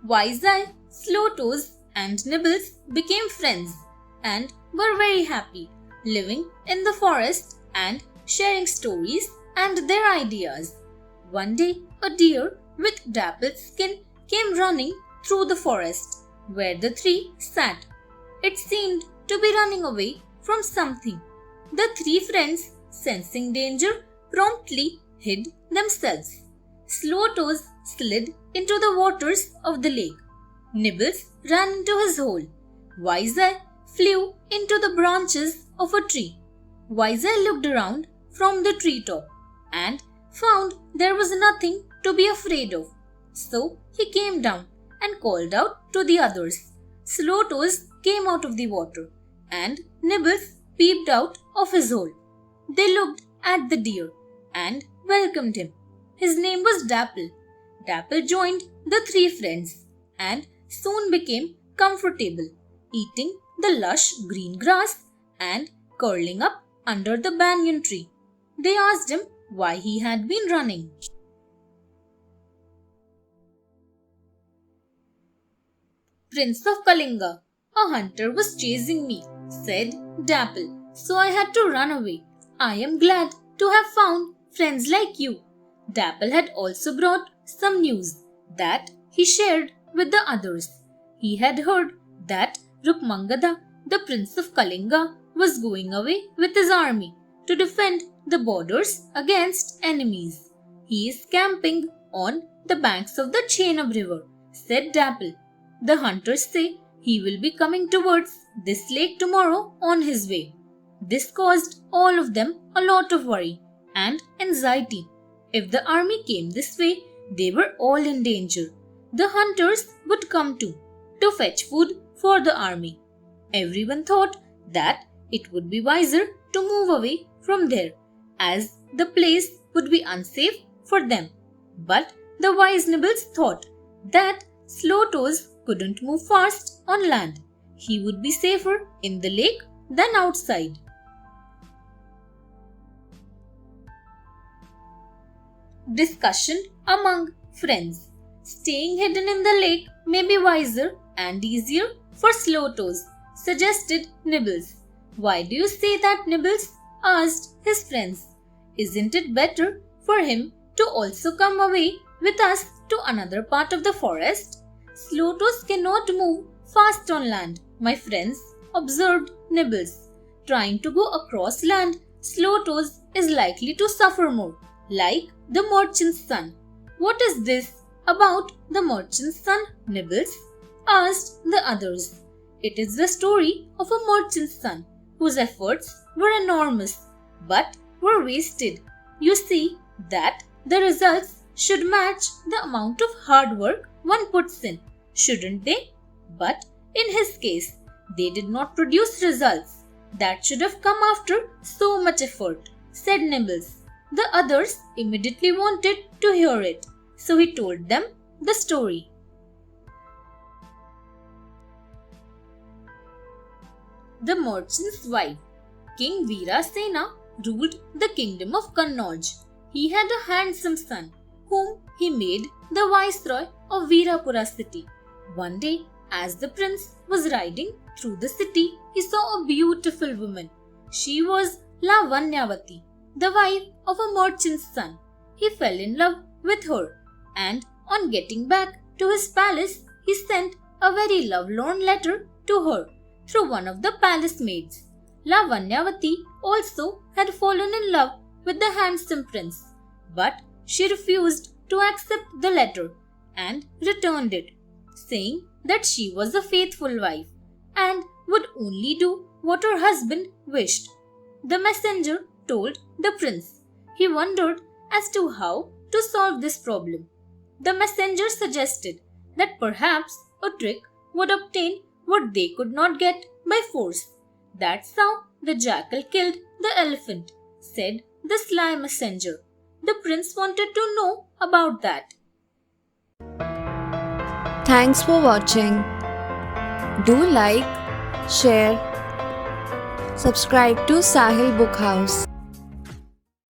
Wise-Eye, Slow-Toes and Nibbles became friends and were very happy, living in the forest and sharing stories and their ideas. One day, a deer with dappled skin came running through the forest where the three sat. It seemed to be running away from something. The three friends, sensing danger, promptly hid themselves. Slow-Toes slid into the waters of the lake. Nibbles ran into his hole. Wise-Eye flew into the branches of a tree. Wise-Eye looked around from the treetop and found there was nothing to be afraid of. So he came down and called out to the others. Slow-Toes came out of the water and Nibbles peeped out of his hole. They looked at the deer and welcomed him. His name was Dapple. Dapple joined the three friends and soon became comfortable, eating the lush green grass and curling up under the banyan tree. They asked him why he had been running. Prince of Kalinga, a hunter was chasing me, said Dapple, so I had to run away. I am glad to have found friends like you. Dapple had also brought some news that he shared with the others. He had heard that Rukmangada, the Prince of Kalinga, was going away with his army to defend the borders against enemies. He is camping on the banks of the Chenab river, said Dapple. The hunters say he will be coming towards this lake tomorrow on his way. This caused all of them a lot of worry and anxiety. If the army came this way, they were all in danger. The hunters would come too, to fetch food for the army. Everyone thought that it would be wiser to move away from there, as the place would be unsafe for them. But the wise Nibbles thought that Slow-Toes couldn't move fast on land. He would be safer in the lake than outside. Discussion among friends. Staying hidden in the lake may be wiser and easier for Slow-Toes, suggested Nibbles. Why do you say that, Nibbles? Asked his friends. Isn't it better for him to also come away with us to another part of the forest? Slow-Toes cannot move fast on land, my friends, observed Nibbles. Trying to go across land, Slow-Toes is likely to suffer more, like the merchant's son. What is this about the merchant's son, Nibbles? Asked the others. It is the story of a merchant's son whose efforts were enormous but were wasted. You see that the results should match the amount of hard work one puts in, shouldn't they? But in his case, they did not produce results. That should have come after so much effort, said Nibbles. The others immediately wanted to hear it, so he told them the story. The merchant's wife. King Veerasena ruled the kingdom of Kannauj. He had a handsome son, whom he made the viceroy of Veerapura city. One day, as the prince was riding through the city, he saw a beautiful woman. She was Lavanyavati, the wife of a merchant's son. He fell in love with her, and on getting back to his palace, he sent a very lovelorn letter to her through one of the palace maids. Lavanyavati also had fallen in love with the handsome prince, but she refused to accept the letter and returned it, saying that she was a faithful wife and would only do what her husband wished. The messenger told the prince. He wondered as to how to solve this problem. The messenger suggested that perhaps a trick would obtain what they could not get by force. That's how the jackal killed the elephant, said the sly messenger. The prince wanted to know about that. Thanks for watching. Do like, share, subscribe to Sahil Book House.